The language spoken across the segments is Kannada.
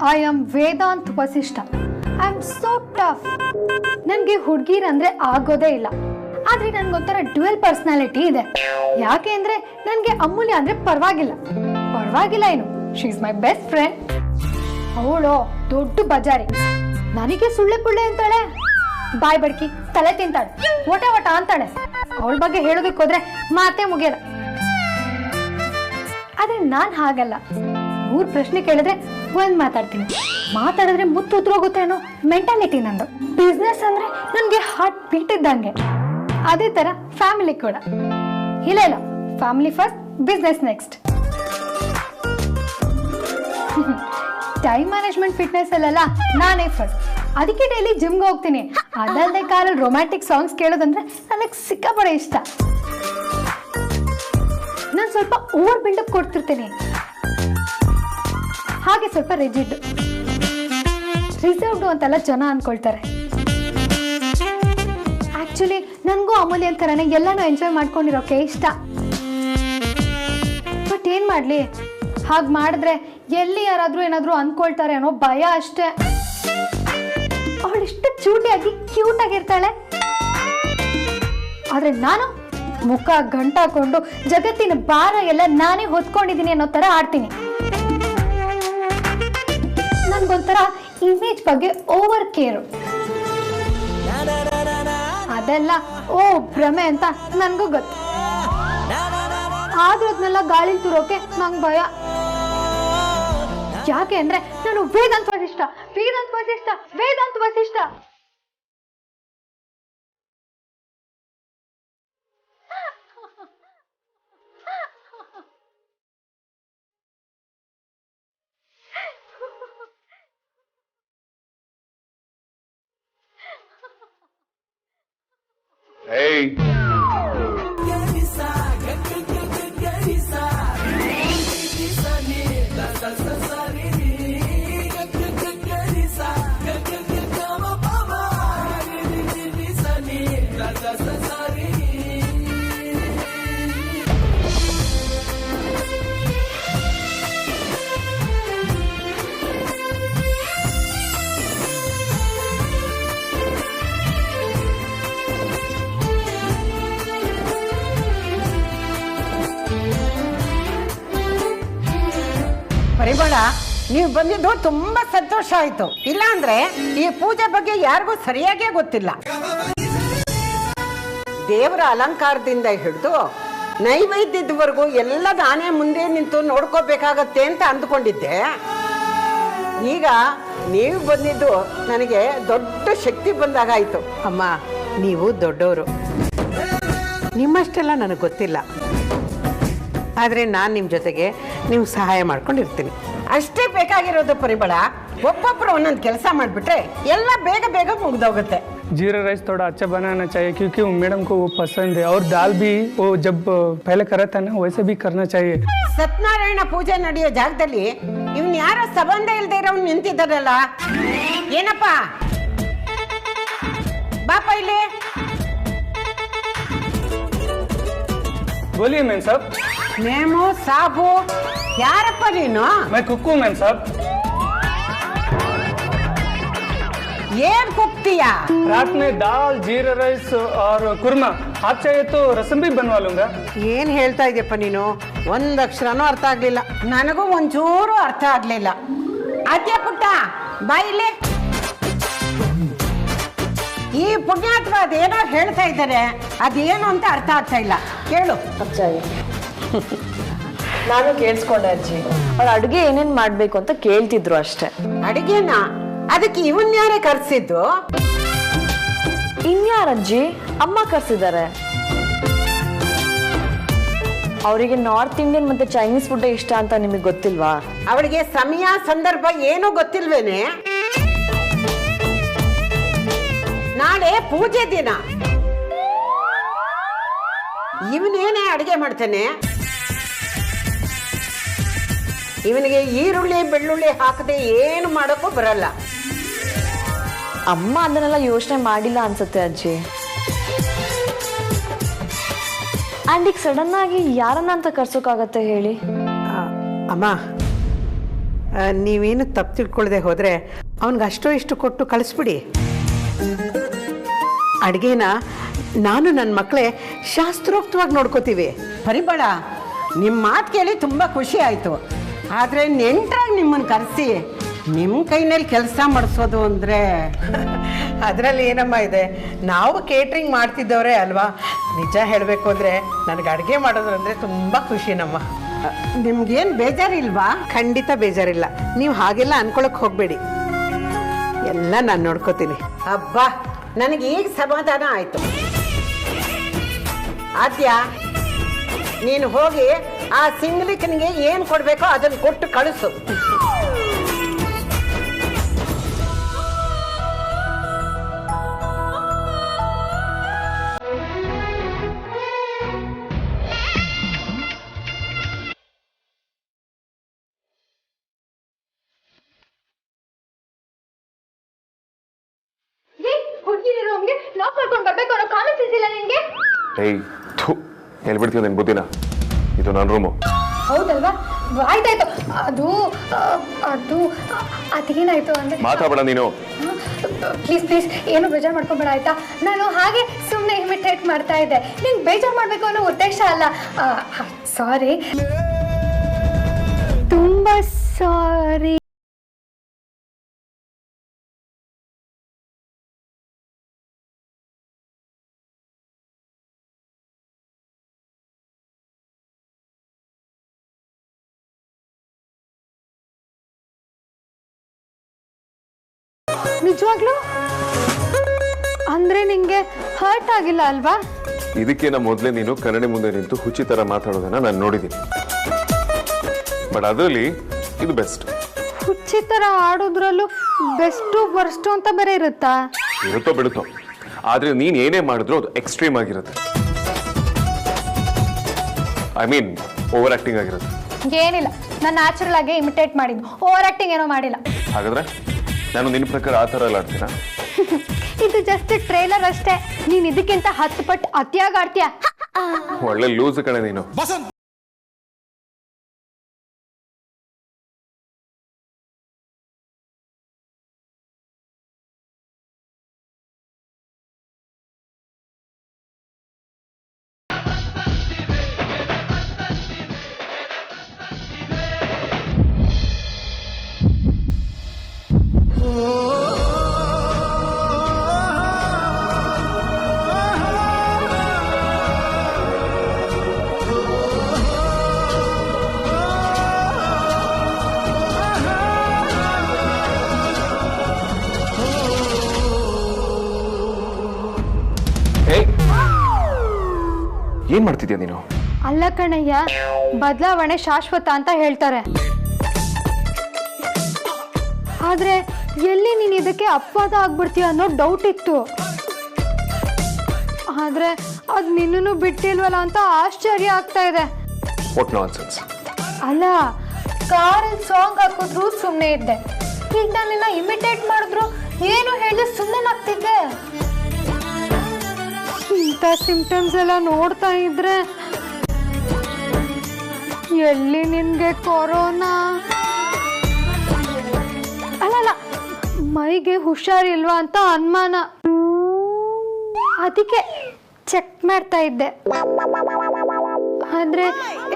I am Vedant Vasishtha. I am so tough. ನನಗೆ ಹುಡುಗಿರಂದ್ರೆ ಆಗೋದೇ ಇಲ್ಲ. ಆದ್ರೆ ನನ್ಗೊಂಥರ ಡ್ಯುಯಲ್ ಪರ್ಸನಾಲಿಟಿ ಇದೆ. ಯಾಕೆ ಅಂದ್ರೆ ನನಗೆ ಅಮೂಲ್ಯ ಅಂದ್ರೆ ಪರವಾಗಿಲ್ಲ ಏನು, she is my best friend. ಅವಳು ದೊಡ್ಡ ಬಜಾರಿ, ನನಗೆ ಸುಳ್ಳೆ ಪುಳ್ಳೆ ಅಂತಾಳೆ, ಬಾಯ್ ಬಡ್ಕಿ ತಲೆ ತಿಂತಾಳೆ, ಒಟ ಒಟ ಅಂತಾಳೆ. ಅವಳ ಬಗ್ಗೆ ಹೇಳೋದಕ್ಕೆ ಹೋದ್ರೆ ಮಾತೇ ಮುಗಿಯಲ್ಲ. ಆದ್ರೆ ನಾನ್ ಹಾಗಲ್ಲ. 3 ಪ್ರಶ್ನೆ ಕೇಳಿದ್ರೆ ಒಂದ್ ಮಾತಾಡ್ತೀನಿ, ಮಾತಾಡಿದ್ರೆ ಮುತ್ತು ಉದ್ರೋಗುತ್ತೆ ಅನ್ನೋ ಮೆಂಟಾಲಿಟಿ ನಂದು. ಬಿಸ್ನೆಸ್ ಅಂದ್ರೆ ನನ್ಗೆ ಹಾರ್ಟ್ ಬೀಟ್ ಇದ್ದಂಗೆ. ಅದೇ ತರ ಫ್ಯಾಮಿಲಿ ಕೂಡ. ಇಲ್ಲ family first, business next. Time management fitness ಅಲ್ಲೆಲ್ಲ ನಾನೇ ಫಸ್ಟ್. ಅದಕ್ಕೆ ಡೈಲಿ ಜಿಮ್ಗೆ ಹೋಗ್ತೀನಿ. ಅದಲ್ಲದೆ ಕಾಲಲ್ಲಿ ರೊಮ್ಯಾಂಟಿಕ್ ಸಾಂಗ್ಸ್ ಕೇಳೋದಂದ್ರೆ ನನಗೆ ಸಿಕ್ಕಾಪಡೆ ಇಷ್ಟ. ನಾನು ಸ್ವಲ್ಪ ಓವರ್ ಬಿಲ್ಡಪ್ ಕೊಡ್ತಿರ್ತೀನಿ, ಹಾಗೆ ಸ್ವಲ್ಪ ರಿಸರ್ವ್ಡು ಅಂತೆಲ್ಲ ಜನ ಅನ್ಕೊಳ್ತಾರೆ. ಆಕ್ಚುಲಿ ನನಗೂ ಅಮೂಲ್ಯ ಥರನೇ ಎಲ್ಲಾನು ಎಂಜಾಯ್ ಮಾಡ್ಕೊಂಡಿರೋಕೆ ಇಷ್ಟ. ಬಟ್ ಏನ್ ಮಾಡ್ಲಿ, ಹಾಗೆ ಮಾಡಿದ್ರೆ ಎಲ್ಲಿ ಯಾರಾದ್ರೂ ಏನಾದ್ರೂ ಅನ್ಕೊಳ್ತಾರೆ ಅನ್ನೋ ಭಯ ಅಷ್ಟೇ. ಅವಳಿಷ್ಟು ಚೂಟಿಯಾಗಿ ಕ್ಯೂಟ್ ಆಗಿರ್ತಾಳೆ, ಆದ್ರೆ ನಾನು ಮುಖ ಗಂಟಾಕೊಂಡು ಜಗತ್ತಿನ ಭಾರ ಎಲ್ಲ ನಾನೇ ಹೊತ್ಕೊಂಡಿದ್ದೀನಿ ಅನ್ನೋ ತರ ಆಡ್ತೀನಿ. ನನ್ಗೊಂಥರ ಇಮೇಜ್ ಬಗ್ಗೆ ಓವರ್ ಕೇರು. ಅದೆಲ್ಲ ಭ್ರಮೆ ಅಂತ ನನ್ಗೂ ಗೊತ್ತು. ಆದ್ರೂ ಅದನ್ನೆಲ್ಲ ಗಾಳಿ ತುರೋಕೆ ನಂಗೆ ಭಯ. ಯಾಕೆ ಅಂದ್ರೆ ನಾನು ವೇದಾಂತ್ ವಸಿಷ್ಠ. Hey. ಪರಿಮಳ, ನೀವು ಬಂದಿದ್ದು ತುಂಬಾ ಸಂತೋಷ ಆಯ್ತು. ಇಲ್ಲ ಅಂದ್ರೆ ಈ ಪೂಜೆ ಬಗ್ಗೆ ಯಾರಿಗೂ ಸರಿಯಾಗೇ ಗೊತ್ತಿಲ್ಲ. ದೇವರ ಅಲಂಕಾರದಿಂದ ಹಿಡಿದು ನೈವೇದ್ಯದವರೆಗೂ ಎಲ್ಲ ನಾನೇ ಮುಂದೆ ನಿಂತು ನೋಡ್ಕೋಬೇಕಾಗತ್ತೆ ಅಂತ ಅಂದ್ಕೊಂಡಿದ್ದೆ. ಈಗ ನೀವು ಬಂದಿದ್ದು ನನಗೆ ದೊಡ್ಡ ಶಕ್ತಿ ಬಂದಾಗಾಯ್ತು. ಅಮ್ಮ, ನೀವು ದೊಡ್ಡವರು, ನಿಮ್ಮಷ್ಟೆಲ್ಲ ನನಗೆ ಗೊತ್ತಿಲ್ಲ. ಆದರೆ ನಾನು ನಿಮ್ಮ ಜೊತೆಗೆ ನಿಮ್ಗೆ ಸಹಾಯ ಮಾಡ್ಕೊಂಡಿರ್ತೀನಿ, ಅಷ್ಟೇ ಬೇಕಾಗಿರೋದು. ಪರಿಮಳ, ಒಬ್ಬೊಬ್ಬರು ಒಂದೊಂದು ಕೆಲಸ ಮಾಡಿಬಿಟ್ರೆ ಎಲ್ಲ ಬೇಗ ಬೇಗ ಮುಗ್ದೋಗುತ್ತೆ. जीरा राइस थोड़ा अच्छा बनाना चाहिए क्योंकि मैडम को वो पसंद है और दाल भी वो जब पहले करा था ना वैसे भी करना चाहिए. ಸತ್ಯನಾರಾಯಣ ಪೂಜೆ ನಡೆಯೋ ಜಾಗದಲ್ಲಿ ಇವ್ನು ಯಾರೋ ಸಂಬಂಧ ಇಲ್ಲದೆ ಇರೋನು ನಿಂತಿದ್ದಾರಲ್ಲ. ಏನಪ್ಪ, ಬಾಪ ಇಲ್ಲಿ. बोलिए मैम साहब. ನೇಮು ಸಾಬು, ಯಾರಪ್ಪ ನೀನು? मैं कुक्कू मैम साहब. ಏನ್ ಕುಕ್ತಿಯಾ? रात में दाल जीरा राइस और कुरमा, आप चाहिए तो रसम भी बनवा लूंगा. ಏನ್ ಹೇಳ್ತಾ ಇದೆಯಪ್ಪ ನೀನು? ಒಂದ್ ಅಕ್ಷರನೂ ಅರ್ಥ ಆಗ್ಲಿಲ್ಲ. ನನಗೂ ಒಂಚೂರು ಅರ್ಥ ಆಗ್ಲಿಲ್ಲ. ಅದ್ಯ ಪುಟ್ಟ, ಬಾಯಿಲೆ. ಈ ಪುಣ್ಯಾತ್ಮ ಅದೇನೋ ಹೇಳ್ತಾ ಇದ್ದಾರೆ, ಅದೇನು ಅಂತ ಅರ್ಥ ಆಗ್ತಾ ಇಲ್ಲ. ಕೇಳು. ಅಜ್ಜಾಯಿ, ನಾನು ಕೇಳಿಸ್ಕೊಂಡೆ ಅಜ್ಜಿ. ಅವ್ಳು ಅಡುಗೆ ಏನೇನ್ ಮಾಡ್ಬೇಕು ಅಂತ ಕೇಳ್ತಿದ್ರು ಅಷ್ಟೇ. ಅಡಿಗೆನ? ಅದಕ್ಕೆ ಇವನ್ ಯಾರೇ ಕರ್ಸಿದ್ದು? ಇನ್ಯಾರಜ್ಜಿ? ಅಮ್ಮ ಕರ್ಸಿದ್ದಾರೆ. ಅವರಿಗೆ ನಾರ್ತ್ ಇಂಡಿಯನ್ ಮತ್ತೆ ಚೈನೀಸ್ ಫುಡ್ ಇಷ್ಟ ಅಂತ ನಿಮಗೆ ಗೊತ್ತಿಲ್ವಾ? ಅವಳಿಗೆ ಸಮಯ ಸಂದರ್ಭ ಏನೂ ಗೊತ್ತಿಲ್ವೇನೆ? ನಾಳೆ ಪೂಜೆ ದಿನ. ಇವನೇನೇ ಅಡಿಗೆ ಮಾಡ್ತಾನೆ? ಇವನಿಗೆ ಈರುಳ್ಳಿ ಬೆಳ್ಳುಳ್ಳಿ ಹಾಕದೆ ಏನು ಮಾಡೋಕ್ಕೂ ಬರಲ್ಲ. ಅಮ್ಮ ಅದನ್ನೆಲ್ಲ ಯೋಚನೆ ಮಾಡಿಲ್ಲ ಅನ್ಸುತ್ತೆ ಅಜ್ಜಿ. ಆ್ಯಂಡ್ ಈಗ ಸಡನ್ ಆಗಿ ಯಾರನ್ನ ಅಂತ ಕರ್ಸೋಕ್ಕಾಗತ್ತೆ ಹೇಳಿ? ಅಮ್ಮ, ನೀವೇನು ತಪ್ಪು ತಿಳ್ಕೊಳ್ಳದೆ ಹೋದರೆ ಅವ್ನಿಗೆ ಅಷ್ಟೋ ಇಷ್ಟು ಕೊಟ್ಟು ಕಳಿಸ್ಬಿಡಿ. ಅಡುಗೆನ ನಾನು ನನ್ನ ಮಕ್ಕಳೇ ಶಾಸ್ತ್ರೋಕ್ತವಾಗಿ ನೋಡ್ಕೋತೀವಿ. ಪರಿಮಳ, ನಿಮ್ಮ ಮಾತು ಕೇಳಿ ತುಂಬ ಖುಷಿ ಆಯಿತು. ಆದರೆ ನೆಂಟ್ರಾಗಿ ನಿಮ್ಮನ್ನು ಕರೆಸಿ ನಿಮ್ಮ ಕೈನಲ್ಲಿ ಕೆಲಸ ಮಾಡಿಸೋದು ಅಂದರೆ ಅದರಲ್ಲಿ ಏನಮ್ಮ ಇದೆ, ನಾವು ಕೇಟ್ರಿಂಗ್ ಮಾಡ್ತಿದ್ದವರೇ ಅಲ್ವಾ. ನಿಜ ಹೇಳಬೇಕು ಅಂದರೆ ನನಗೆ ಅಡುಗೆ ಮಾಡೋದಂದರೆ ತುಂಬ ಖುಷಿನಮ್ಮ. ನಿಮ್ಗೇನು ಬೇಜಾರಿಲ್ವಾ? ಖಂಡಿತ ಬೇಜಾರಿಲ್ಲ. ನೀವು ಹಾಗೆಲ್ಲ ಅನ್ಕೊಳಕ್ಕೆ ಹೋಗಬೇಡಿ, ಎಲ್ಲ ನಾನು ನೋಡ್ಕೋತೀನಿ. ಅಬ್ಬಾ, ನನಗೆ ಈಗ ಸಮಾಧಾನ ಆಯಿತು. ಆದ್ಯ, ನೀನು ಹೋಗಿ ಆ ಸಿಂಗ್ಲಿಕ್ಕನಿಗೆ ಏನು ಕೊಡಬೇಕೋ ಅದನ್ನು ಕೊಟ್ಟು ಕಳಿಸು. ಹುಡುಗಿನ ರೂಮ್ಗೆ ಲಾಕ್ ಮಾಡ್ಕೊಂಡು ಬರ್ಬೇಕು ಅನ್ನೋ ಕಾಮನ್ ಸೆನ್ಸ್ ಇಲ್ಲ ನಿನ್ಗೆ? ಏಯ್ ಥು, ಹೇಳ್ಬಿಡ್ತೀವಿ ನಿನ್ ಬುದ್ಧಿನ. ಇದು ನನ್ನ ರೂಮು. ಹೌದಲ್ವಾ? ಆಯ್ತಾಯ್ತು. ಅದು ಅದು ಅದೇನಾಯ್ತು ಅಂದ್ರೆ ಮಾತಾಡಬೇಡ ನೀನು. ಪ್ಲೀಸ್ ಪ್ಲೀಸ್, ಏನು ಬೇಜಾರು ಮಾಡ್ಕೊಬೇಡ ಆಯ್ತಾ? ನಾನು ಹಾಗೆ ಸುಮ್ಮನೆ ಇಮಿಟೇಟ್ ಮಾಡ್ತಾ ಇದ್ದೆ. ನಿಂಗೆ ಬೇಜಾರು ಮಾಡಬೇಕು ಅನ್ನೋ ಉದ್ದೇಶ ಅಲ್ಲ. ಸಾರಿ, ತುಂಬ ಸಾರಿ. ನಿಜವಾಗ್ಲೂ ಅಂದ್ರೆ ನಿಂಗೆ ಹರ್ಟ್ ಆಗಿಲ್ಲ ಅಲ್ವಾ? ಇದಕ್ಕಿಂತ ಮೊದಲೇ ನೀನು ಕನ್ನಡಿ ಮುಂದೆ ನಿಂತು ಹುಚ್ಚಿ ತರ ಮಾತಾಡೋದನ್ನ ನಾನು ನೋಡಿದ್ದೀನಿ. ಬಟ್ ಅದರಲ್ಲಿ ಇದು ಬೆಸ್ಟ್. ಹುಚ್ಚಿ ತರ ಆಡೋದ್ರಲ್ಲೂ ಬೆಸ್ಟು ವರ್ಸ್ಟು ಅಂತ ಬೇರೆ ಇರುತ್ತಾ? ಇರುತ್ತೋ ಬಿಡುತ್ತೋ, ಆದ್ರೆ ನೀನ್ ಏನೇ ಮಾಡಿದ್ರು ಅದು ಎಕ್ಸ್ಟ್ರೀಮ್ ಆಗಿರುತ್ತೆ. ಐ ಮೀನ್ ಓವರ್ ಆಕ್ಟಿಂಗ್ ಆಗಿರುತ್ತೆ. ಏನಿಲ್ಲ, ನಾನು ನ್ಯಾಚುರಲ್ ಆಗಿ ಇಮಿಟೇಟ್ ಮಾಡಿದ್ದು, ಓವರ್ ಆಕ್ಟಿಂಗ್ ಏನೋ ಮಾಡಿಲ್ಲ. ಹಾಗಾದ್ರೆ ನಾನು ನಿನ್ನ ಪ್ರಕಾರ ಆ ಥರ ಎಲ್ಲ ಆಡ್ತೀನ? ಇದು ಜಸ್ಟ್ ಟ್ರೈಲರ್ ಅಷ್ಟೇ. ನೀನ್ ಇದಕ್ಕಿಂತ 10 ಪಟ್ಟು ಅತಿಯಾಗಿ ಆಡ್ತೀಯ. ಒಳ್ಳೆ ಲೂಸ್ ಕಣೆ ನೀನು. ಏನ್ ಮಾಡ್ತಿದ್ಯಾ ನೀನು? ಅಲ್ಲ ಕಣಯ್ಯ, ಬದಲಾವಣೆ ಶಾಶ್ವತ ಅಂತ ಹೇಳ್ತಾರೆ. ಆದ್ರೆ ಎಲ್ಲಿ ನೀನ್ ಇದಕ್ಕೆ ಅಪವಾದ ಆಗ್ಬಿಡ್ತೀಯ ಅನ್ನೋ ಡೌಟ್ ಇತ್ತು. ಆದ್ರೆ ಅದ್ ನಿನ್ನೂ ಬಿಟ್ಟಿಲ್ವಲ್ಲ ಅಂತ ಆಶ್ಚರ್ಯ ಆಗ್ತಾ ಇದೆ. What nonsense. ಅಲ್ಲ, ಕಾರಲ್ಲಿ ಸಾಂಗ್ ಹಾಕಿದ್ರು ಸುಮ್ಮನೆ ಇದ್ದೆ. ಈಗ ನಾನಿನ್ನ ಇಮಿಟೇಟ್ ಮಾಡಿದ್ರು ಏನು ಹೇಳಿ ಸುಮ್ಮನೆ ಆಗ್ತಿದ್ದೆ. ಇಂಥ ಸಿಂಪ್ಟಮ್ಸ್ ಎಲ್ಲ ನೋಡ್ತಾ ಇದ್ರೆ ಎಲ್ಲಿ ನಿನ್ಗೆ ಕೊರೋನಾ ಅಲ್ಲ ಮೈಗೆ ಹುಷಾರಿಲ್ವಾ ಅಂತ ಅನುಮಾನ. ಅದಕ್ಕೆ ಚೆಕ್ ಮಾಡ್ತಾ ಇದ್ದೆ. ಆದ್ರೆ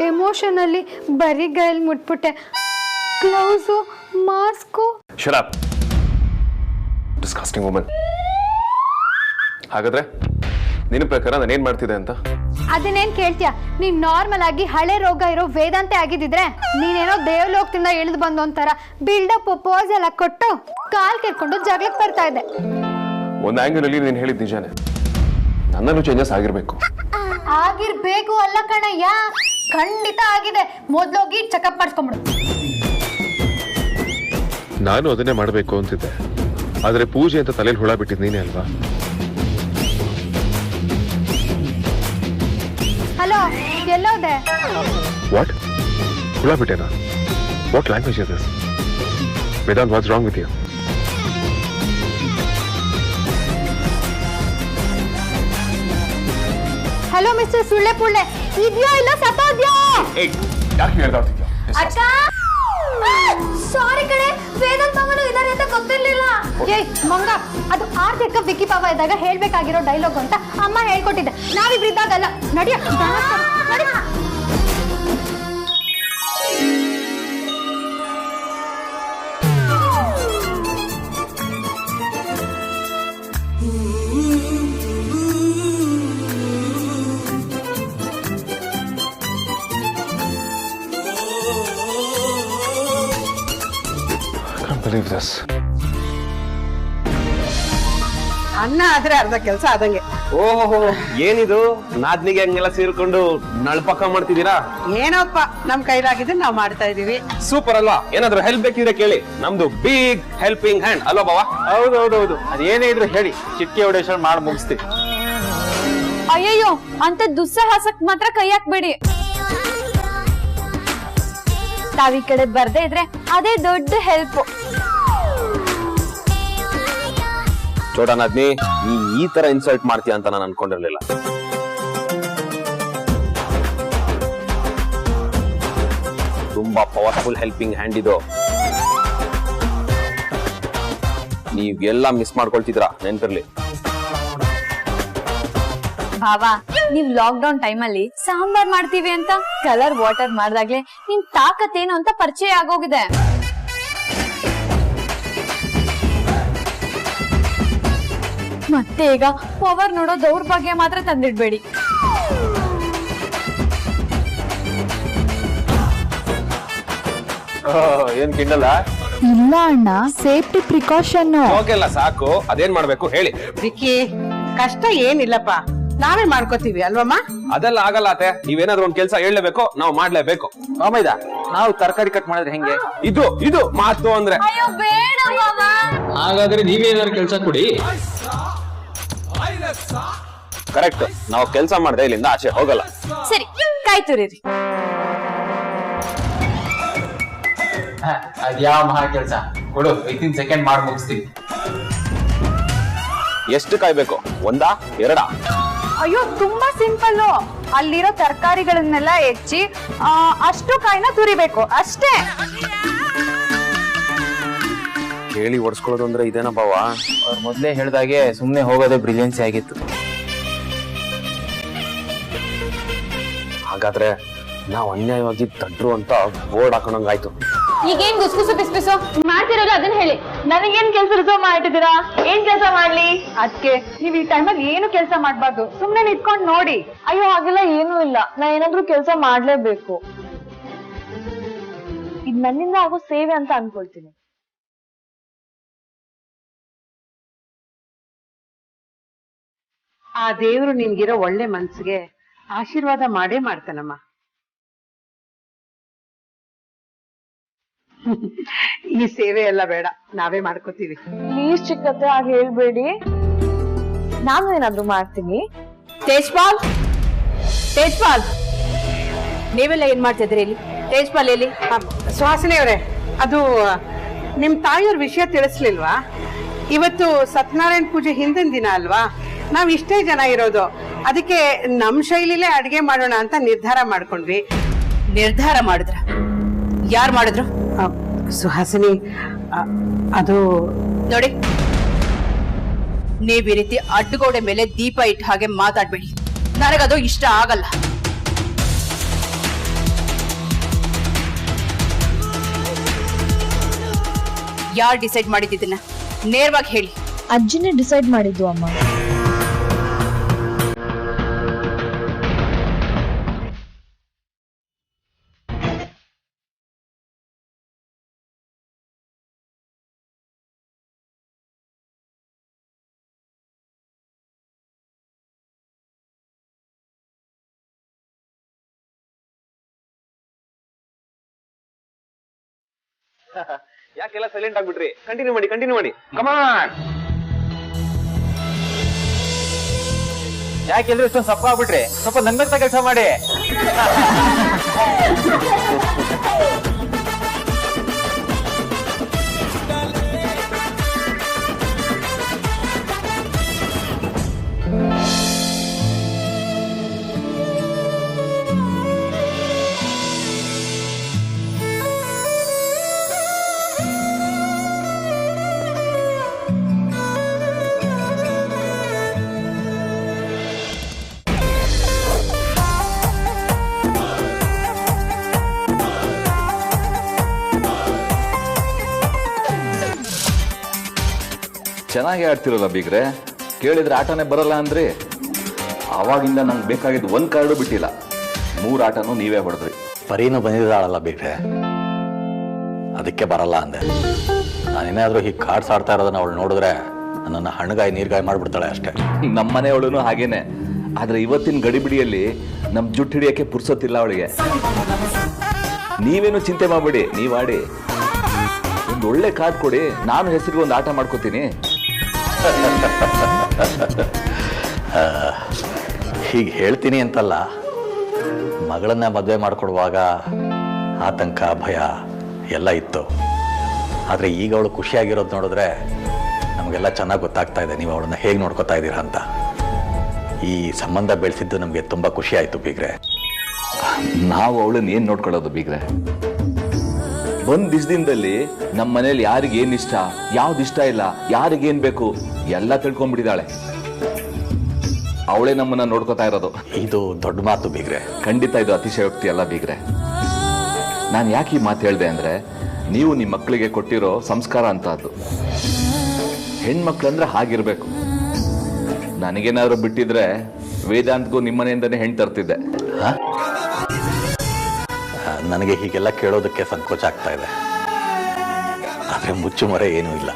ಎಮೋಷನಲ್ಲಿ ಬರೀ ಗೈಲ್ ಮುಟ್ಬಿಟ್ಟೆ. Gloves, mask. Shut up, disgusting woman. ಹಾಗಾದ್ರೆ ನಿನ್ನ ಪ್ರಕಾರ ನಾನು ಏನ್ ಮಾಡ್ತಿದ್ದೆ ಅಂತ? ಅದನ್ನೇನ್ ಕೇಳ್ತೀಯ? ನೀನ್ ನಾರ್ಮಲ್ ಆಗಿ ಹಳೆ ರೋಗ ಇರೋ ವೇದಾಂತೆ ಆಗಿದ್ದಿದ್ರೆ ನೀನೇನೋ ದೇವಲೋಕದಿಂದ ಇಳಿದು ಬಂದು ಒಂಥರ ಬಿಲ್ಡಪ್ ಪೋಸ್ ಎಲ್ಲ ಕೊಟ್ಟು ಕಾಲ್ ಕೆರ್ಕೊಂಡು ಜಗಳಕ್ಕೆ ಬರ್ತಾ ಇದ್ದೆ. ಒಂದು ಆಂಗಲ್ ಅಲ್ಲಿ ನೀನು ಹೇಳಿದ ನಿಜಾನೇ, ನನ್ನಲ್ಲೂ ಚೇಂಜಸ್ ಆಗಿರ್ಬೇಕು. ಆಗಿರ್ಬೇಕು ಅಲ್ಲ ಕಣಯ್ಯ, ಖಂಡಿತ ಆಗಿದೆ. ಮೊದ್ಲೋಗಿ ಚೆಕಪ್ ಮಾಡಿಸ್ಕೊಂಬಿಡು. ನಾನು ಅದನ್ನೇ ಮಾಡಬೇಕು ಅಂತಿದ್ದೆ, ಆದ್ರೆ ಪೂಜೆ ಅಂತ ತಲೆಯಲ್ಲಿ ಹುಳ ಬಿಟ್ಟಿದ್ ನೀನೇ ಅಲ್ವಾ? ಹಲೋ, ಎಲ್ಲೋದೆ? ವಾಟ್? ಹುಳ ಬಿಟ್ಟೇನಾ? What language is this? Vedant, what's wrong with you? Hello mister ಸುಳ್ಳೆ ಪುಳ್ಳೆ, ಇದೆಯೋ ಇಲ್ಲ ಸತ್ತೋದ್ಯೋ? ಯಾಕೆ ಹೇಳ್ದಾಡ್ತಿದ್ಯಾ? ಅಕ್ಕ ಸಾರಿ ಕಡೆ, ವೇದಾಂತ್ ಮಾಮನು ಇದಾರೆ ಅಂತ ಗೊತ್ತಿರ್ಲಿಲ್ಲ. ಏಯ್ ಮಂಗ, ಅದು ಆರ್ತಿಕ ವಿಕ್ಕಿ ಪಾಪ ಇದ್ದಾಗ ಹೇಳ್ಬೇಕಾಗಿರೋ ಡೈಲಾಗ್ ಅಂತ ಅಮ್ಮ ಹೇಳ್ಕೊಟ್ಟಿದ್ದೆ. ನಾವಿಬ್ರಿದ್ದಾಗಲ್ಲ. ನಡಿಯ ನಡಿ. Believe this. ಅನ್ನ ಆದ್ರೆ ಅರ್ಧ ಕೆಲಸ ಆದಂಗೆ. ಓಹೋ, ಏನಿದು ನಾದ್ನಿಗೆ ಹಂಗೆಲ್ಲ ಸೇರ್ಕೊಂಡು ನಳ್ಪಕ್ಕ ಮಾಡ್ತಿದ್ದೀರಾ? ಏನಪ್ಪ, ನಮ್ ಕೈಲಾಗಿದ್ದು ನಾವ್ ಮಾಡ್ತಾ ಇದೀವಿ. ಸೂಪರ್ ಅಲ್ವಾ? ಏನಾದ್ರು ಹೆಲ್ಪ್ ಬೇಕಿದ್ರೆ ಕೇಳಿ, ನಮ್ದು ಬಿಗ್ ಹೆಲ್ಪಿಂಗ್ ಹ್ಯಾಂಡ್ ಅಲ್ವಾ ಬಾವಾ? ಹೌದೌದೌದು, ಅದೇನೇ ಇದ್ರು ಹೇಳಿ, ಚಿಟ್ಕೆ ಹೊಡೇಶ್ವರ ಮಾಡಿ ಮುಗಿಸ್ತೀವಿ. ಅಯ್ಯಯ್ಯೋ, ಅಂತ ದುಸ್ಸಾಹಸಕ್ ಮಾತ್ರ ಕೈ ಹಾಕ್ಬೇಡಿ. ತಾವ್ ಈ ಕಡೆ ಬರ್ದೇ ಇದ್ರೆ ಅದೇ ದೊಡ್ಡ ಹೆಲ್ಪ್. ಚೋಟ ನಾದ್ನಿ, ನೀ ಈ ತರ ಇನ್ಸಲ್ಟ್ ಮಾಡ್ತೀಯ ಅಂತ ನಾನು ಅನ್ಕೊಂಡಿರ್ಲಿಲ್ಲ. ತುಂಬಾ ಪವರ್ಫುಲ್ ಹೆಲ್ಪಿಂಗ್ ಹ್ಯಾಂಡ್ ಇದು. ನೀವೆಲ್ಲ ಮಿಸ್ ಮಾಡ್ಕೊಳ್ತಿದ್ರ, ನೆನ್ಪಿರ್ಲಿ. ಭಾವ, ನೀವ್ ಲಾಕ್ ಡೌನ್ ಟೈಮಲ್ಲಿ ಸಾಂಬಾರ್ ಮಾಡ್ತೀವಿ ಅಂತ ಕಲರ್ ವಾಟರ್ ಮಾಡ್ದಾಗ್ಲೆ ನಿನ್ ತಾಕತ್ತೇನು ಅಂತ ಪರಿಚಯ ಆಗೋಗಿದೆ. ಮತ್ತೆ ಈಗ ಪವರ್ ನೋಡೋ ದೌರ್ಭಾಗ್ಯ ಮಾತ್ರ ತಂದಿಡ್ಬೇಡಿ. ಏನ್ ಕಿಂಡಲ್ಲ? ಇಲ್ಲ ಅಣ್ಣ, ಸೇಫ್ಟಿ ಪ್ರಿಕಾಷನ್. ಹೋಗೆಲ್ಲ ಸಾಕು, ಅದೇನ್ ಮಾಡ್ಬೇಕು ಹೇಳಿ. ವಿಕ್ಕಿ, ಕಷ್ಟ ಏನಿಲ್ಲಪ್ಪ, ನಾವೇ ಮಾಡ್ಕೋತೀವಿ ಅಲ್ವಮ್ಮ? ಅದೆಲ್ಲ ಆಗಲ್ಲ ಅತ್ತೆ, ನೀವೇನಾದ್ರೂ ಒಂದ್ ಕೆಲ್ಸ ಹೇಳಲೇಬೇಕು, ನಾವು ಮಾಡ್ಲೇಬೇಕು. ಅಮ್ಮಯ್ಯ, ನಾವು ತರಕಾರಿ ಕಟ್ ಮಾಡಿದ್ರೆ ಹೆಂಗೆ? ಇದು ಮಾತು ಅಂದ್ರೆ. ಅಯ್ಯೋ ಬೇಡ ಭಾವ. ಹಾಗಾದ್ರೆ ನೀವೇನಾದ್ರು ಕೆಲ್ಸ ಕೊಡಿ. ಕರೆಕ್ಟ್, ನಾವು ಕೆಲ್ಸ ಮಾಡ್ದೆ ಇಲ್ಲಿಂದ ಆಚೆ ಹೋಗಲ್ಲ. ಸರಿ, ಕಾಯ್ತುರಿರಿ. ಅದ್ಯಾವ ಮಹಾ ಕೆಲ್ಸ ಕೊಡು, 15 ಸೆಕೆಂಡ್ ಮಾಡಿ ಮುಗಿಸ್ತೀವಿ. ಎಷ್ಟು ಕಾಯ್ಬೇಕು? ಒಂದಾ ಎರಡಾ? ಅಯ್ಯೋ, ತುಂಬಾ ಸಿಂಪಲ್. ಅಲ್ಲಿರೋ ತರಕಾರಿಗಳನ್ನೆಲ್ಲ ಹೆಚ್ಚಿ ಅಷ್ಟು ಕಾಯಿನ ತುರಿಬೇಕು ಅಷ್ಟೇ. ಕೇಳಿ ಒಡ್ಸ್ಕೊಳ್ಳೋದು ಅಂದ್ರೆ ಇದೇನ ಬಾವ? ಅವ್ರು ಮೊದ್ಲೇ ಹೇಳ್ದಾಗೆ ಸುಮ್ನೆ ಹೋಗೋದೇ ಬ್ರಿಲಿಯನ್ಸಿ ಆಗಿತ್ತು. ಹಾಗಾದ್ರೆ ನಾವು ಅನ್ಯಾಯವಾಗಿ ತಡ್ರು ಅಂತ ಬೋರ್ಡ್ ಹಾಕೊಂಡಂಗಾಯ್ತು. ಈಗೇನ್ ಗುಸ್ಗುಸು ಪಿಸ್ಪಿಸು ಮಾಡ್ತಿರಲ್ಲ ಅದನ್ನ ಹೇಳಿ. ನನಗೇನ್ ಕೆಲ್ಸ ರಿಸರ್ವ್ ಮಾಡಿಟ್ಟಿದ್ದೀರಾ? ಏನ್ ಕೆಲ್ಸ ಮಾಡ್ಲಿ? ಅದಕ್ಕೆ ನೀವ್ ಈ ಟೈಮಲ್ಲಿ ಏನು ಕೆಲ್ಸ ಮಾಡ್ಬಾರ್ದು, ಸುಮ್ನೆ ನಿಂತ್ಕೊಂಡ್ ನೋಡಿ. ಅಯ್ಯೋ, ಹಾಗೆಲ್ಲ ಏನೂ ಇಲ್ಲ. ನಾ ಏನಾದ್ರೂ ಕೆಲ್ಸ ಮಾಡ್ಲೇಬೇಕು. ಇದ್ ನನ್ನಿಂದ ಆಗೋ ಸೇವೆ ಅಂತ ಅನ್ಕೊಳ್ತೀನಿ. ಆ ದೇವ್ರು ನಿನ್ಗಿರೋ ಒಳ್ಳೆ ಮನ್ಸಿಗೆ ಆಶೀರ್ವಾದ ಮಾಡೇ ಮಾಡ್ತಾನಮ್ಮ. ಈ ಸೇವೆ ಎಲ್ಲ ಬೇಡ, ನಾವೇ ಮಾಡ್ಕೋತೀವಿ. ಪ್ಲೀಸ್ ಚಿಕ್ಕತ್ತೆ, ಹಾಗೆ ಹೇಳ್ಬೇಡಿ. ನಾನು ಏನಾದ್ರೂ ಮಾಡ್ತೀನಿ. ತೇಜ್ಪಾಲ್, ತೇಜ್ಪಾಲ್, ನೀವೆಲ್ಲ ಏನ್ ಮಾಡ್ತಿದ್ರಿ ಇಲ್ಲಿ? ತೇಜ್ಪಾಲ್ ಎಲ್ಲಿ? ಸುಹಾಸಿನಿ ಅವರೇ, ಅದು ನಿಮ್ ತಾಯಿಯವ್ರ ವಿಷಯ ತಿಳಿಸ್ಲಿಲ್ವಾ? ಇವತ್ತು ಸತ್ಯನಾರಾಯಣ ಪೂಜೆ ಹಿಂದಿನ ದಿನ ಅಲ್ವಾ? ನಾವ್ ಇಷ್ಟೇ ಜನ ಇರೋದು, ಅದಕ್ಕೆ ನಮ್ ಶೈಲಿಲೇ ಅಡ್ಗೆ ಮಾಡೋಣ ಅಂತ ನಿರ್ಧಾರ ಮಾಡ್ಕೊಂಡ್ವಿ. ನಿರ್ಧಾರ ಮಾಡಿದ್ರ? ಯಾರು ಮಾಡಿದ್ರು? ಸುಹಾಸಿನಿ, ಅದು ನೋಡಿ, ನೀವ್ ಈ ರೀತಿ ಅಡ್ಡಗೋಡೆ ಮೇಲೆ ದೀಪ ಇಟ್ಟ ಹಾಗೆ ಮಾತಾಡ್ಬೇಡಿ. ನನಗದು ಇಷ್ಟ ಆಗಲ್ಲ. ಯಾರು ಡಿಸೈಡ್ ಮಾಡಿದ್ದನ್ನ ನೇರವಾಗಿ ಹೇಳಿ. ಅಜ್ಜಿನೇ ಡಿಸೈಡ್ ಮಾಡಿದ್ದು ಅಮ್ಮ. ಯಾಕೆಲ್ಲ ಸೈಲೆಂಟ್ ಆಗ್ಬಿಟ್ರಿ? ಕಂಟಿನ್ಯೂ ಮಾಡಿ. ಕಮಾನ್. ಯಾಕೆಲ್ರು ಇಷ್ಟೊಂದು ಸಪ್ಪ ಆಗ್ಬಿಟ್ರಿ? ಸ್ವಲ್ಪ ನನ್ಮಂತ ಕೆಲಸ ಮಾಡಿ. ಚೆನ್ನಾಗಿ ಆಡ್ತಿರಲ್ಲ ಬೀಗ್ರೆ, ಕೇಳಿದ್ರೆ ಆಟನೇ ಬರಲ್ಲ ಅಂದ್ರೆ. ಆವಾಗಿಂದ ನಂಗೆ ಬೇಕಾಗಿದ್ದು ಒಂದು ಕಾರ್ಡು ಬಿಟ್ಟಿಲ್ಲ, 3 ಆಟನೂ ನೀವೇ ಹೊಡೆದ್ರಿ. ಪರಿನೂ ಬಂದಿದ್ದಾಳಲ್ಲ ಬೀಗ್ರೆ, ಅದಕ್ಕೆ ಬರಲ್ಲ ಅಂದೆ. ನಾನೇನಾದರೂ ಹೀಗೆ ಕಾರ್ಡ್ಸ್ ಆಡ್ತಾ ಇರೋದನ್ನ ಅವಳು ನೋಡಿದ್ರೆ ನನ್ನನ್ನು ಹಣ್ಣಗಾಯಿ ನೀರ್ಗಾಯಿ ಮಾಡಿಬಿಡ್ತಾಳೆ ಅಷ್ಟೇ. ನಮ್ಮನೆಯವಳು ಹಾಗೇನೆ. ಆದ್ರೆ ಇವತ್ತಿನ ಗಡಿಬಿಡಿಯಲ್ಲಿ ನಮ್ ಜುಟ್ಟು ಹಿಡಿಯಕ್ಕೆ ಪುರ್ಸೊತ್ತಿಲ್ಲ ಅವಳಿಗೆ. ನೀವೇನು ಚಿಂತೆ ಮಾಡಬೇಡಿ, ನೀವಾಡಿ. ಒಂದು ಒಳ್ಳೆ ಕಾರ್ಡ್ ಕೊಡಿ, ನಾನು ಹೆಸರಿಗೆ ಒಂದು ಆಟ ಮಾಡ್ಕೋತೀನಿ. ಹೀಗೆ ಹೇಳ್ತೀನಿ ಅಂತಲ್ಲ, ಮಗಳನ್ನ ಮದುವೆ ಮಾಡಿಕೊಡುವಾಗ ಆತಂಕ ಭಯ ಎಲ್ಲ ಇತ್ತು. ಆದರೆ ಈಗ ಅವಳು ಖುಷಿಯಾಗಿರೋದು ನೋಡಿದ್ರೆ ನಮಗೆಲ್ಲ ಚೆನ್ನಾಗಿ ಗೊತ್ತಾಗ್ತಾ ಇದೆ ನೀವು ಅವಳನ್ನ ಹೇಗೆ ನೋಡ್ಕೋತಾ ಇದ್ದೀರಾ ಅಂತ. ಈ ಸಂಬಂಧ ಬೆಳೆಸಿದ್ದು ನಮಗೆ ತುಂಬ ಖುಷಿ ಆಯಿತು ಬೀಗ್ರೆ. ನಾವು ಅವಳನ್ನ ಏನು ನೋಡ್ಕೊಳ್ಳೋದು ಬೀಗ್ರೆ? ಒಂದ್ ದಿವಸದಿಂದಲ್ಲಿ ನಮ್ಮ ಮನೇಲಿ ಯಾರಿಗೆ ಏನ್ ಇಷ್ಟ, ಯಾವ್ದು ಇಷ್ಟ ಇಲ್ಲ, ಯಾರಿಗೇನ್ ಬೇಕು ಎಲ್ಲ ತಿಳ್ಕೊಂಡ್ಬಿಟ್ಟಿದ್ದಾಳೆ. ಅವಳೇ ನಮ್ಮನ್ನ ನೋಡ್ಕೋತಾ ಇರೋದು. ಇದು ದೊಡ್ಡ ಮಾತು ಬೀಗ್ರೆ. ಖಂಡಿತ ಇದು ಅತಿಶಯೋಕ್ತಿ ಅಲ್ಲ ಬೀಗ್ರೆ. ನಾನು ಯಾಕೆ ಈ ಮಾತು ಹೇಳ್ದೆ ಅಂದ್ರೆ, ನೀವು ನಿಮ್ಮ ಮಕ್ಕಳಿಗೆ ಕೊಟ್ಟಿರೋ ಸಂಸ್ಕಾರ ಅಂತ ಅದು. ಹೆಣ್ಮಕ್ಳಂದ್ರೆ ಹಾಗಿರ್ಬೇಕು. ನನಗೇನಾದ್ರು ಬಿಟ್ಟಿದ್ರೆ ವೇದಾಂತ್ಗೂ ನಿಮ್ಮನೆಯಿಂದನೇ ಹೆಣ್ಣು ತರ್ತಿದ್ದೆ. ನನಗೆ ಹೀಗೆಲ್ಲ ಕೇಳೋದಕ್ಕೆ ಸಂಕೋಚ ಆಗ್ತಾ ಇದೆ. ಆದರೆ ಮುಚ್ಚುಮರೆ ಏನೂ ಇಲ್ಲ,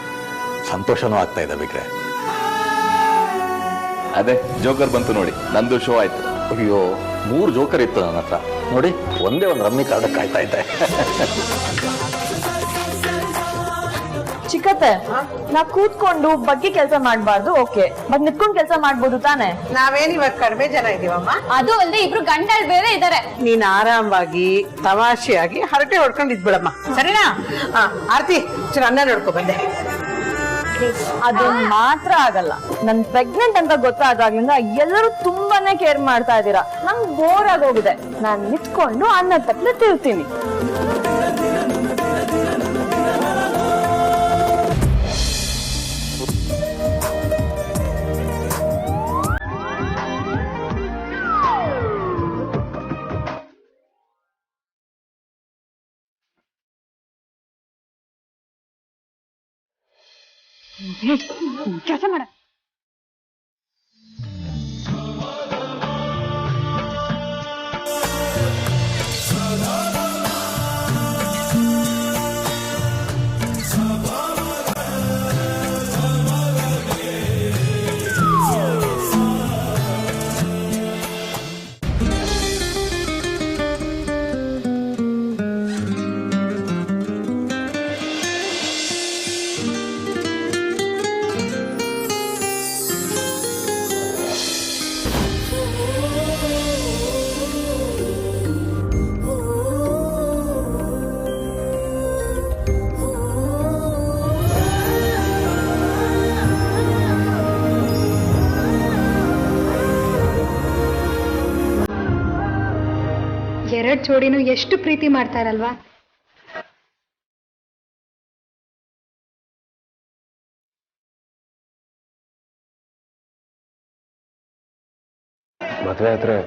ಸಂತೋಷನೂ ಆಗ್ತಾ ಇದೆ ಬಿಗ್ರೆ. ಅದೇ ಜೋಕರ್ ಬಂತು ನೋಡಿ, ನಂದು ಶೋ ಆಯ್ತು. ಅಯ್ಯೋ 3 ಜೋಕರ್ ಇತ್ತು ನನ್ನ ಹತ್ರ ನೋಡಿ, ಒಂದೇ ಒಂದು ರಮ್ಮಿ ಕಾರ್ಡ್ ಕಾಯ್ತಾ ಇದ್ದೆ. ಚಿಕ್ಕತ್ತೆ, ನಾವ್ ಕೂತ್ಕೊಂಡು ಬಗ್ಗೆ ಕೆಲಸ ಮಾಡ್ಬಾರ್ದು, ಓಕೆ, ಬಟ್ ನಿತ್ಕೊಂಡ್ ಕೆಲಸ ಮಾಡ್ಬೋದು ತಾನೆ? ನಾವೇನ್ ಇವಾಗ ಕಡಿಮೆ ಜನ ಇದೀವಮ್ಮ. ಅದು ಅಲ್ಲದೆ ಇಬ್ರು ಗಂಡಲ್ ಬೇರೆ ಇದಾರೆ. ನೀನ್ ಆರಾಮಾಗಿ ತಮಾಷೆಯಾಗಿ ಹರಟೆ ಹೊಡ್ಕೊಂಡು ಇದ್ಬಿಡಮ್ಮ, ಸರಿನಾ? ಆರ್ತಿ ಅನ್ನ ನೋಡ್ಕೊ ಬಂದೆ. ಅದು ಮಾತ್ರ ಆಗಲ್ಲ, ನನ್ ಪ್ರೆಗ್ನೆಂಟ್ ಅಂತ ಗೊತ್ತಾದಾಗ್ಲಿಂದ ಎಲ್ಲರೂ ತುಂಬಾನೇ ಕೇರ್ ಮಾಡ್ತಾ ಇದ್ದೀರಾ. ನಂಗ್ ಬೋರ್ ಆಗೋಗಿದೆ. ನಾನ್ ನಿತ್ಕೊಂಡು ಅನ್ನ ತಪ್ಪಲೆ ತಿಳ್ತೀನಿ. ಕೆಲಸ ಮಾಡ. ಎರಡ್ ಜೋಡಿನೂ ಎಷ್ಟು ಪ್ರೀತಿ ಮಾಡ್ತಾರಲ್ವಾ. ಮದುವೆ ಆದ್ರೆ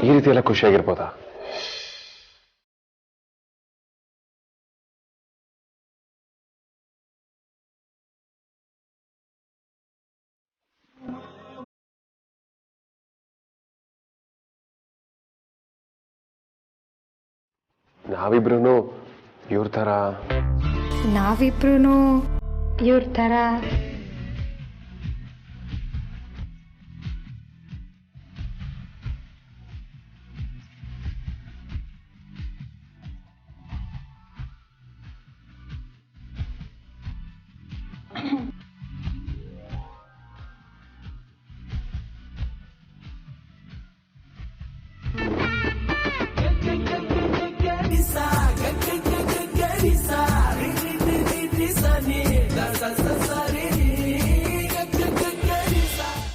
ಈ ರೀತಿ ಎಲ್ಲ ಖುಷಿಯಾಗಿರ್ಬೋದಾ? ನಾವಿಬ್ರು ಇವ್ರ ತರ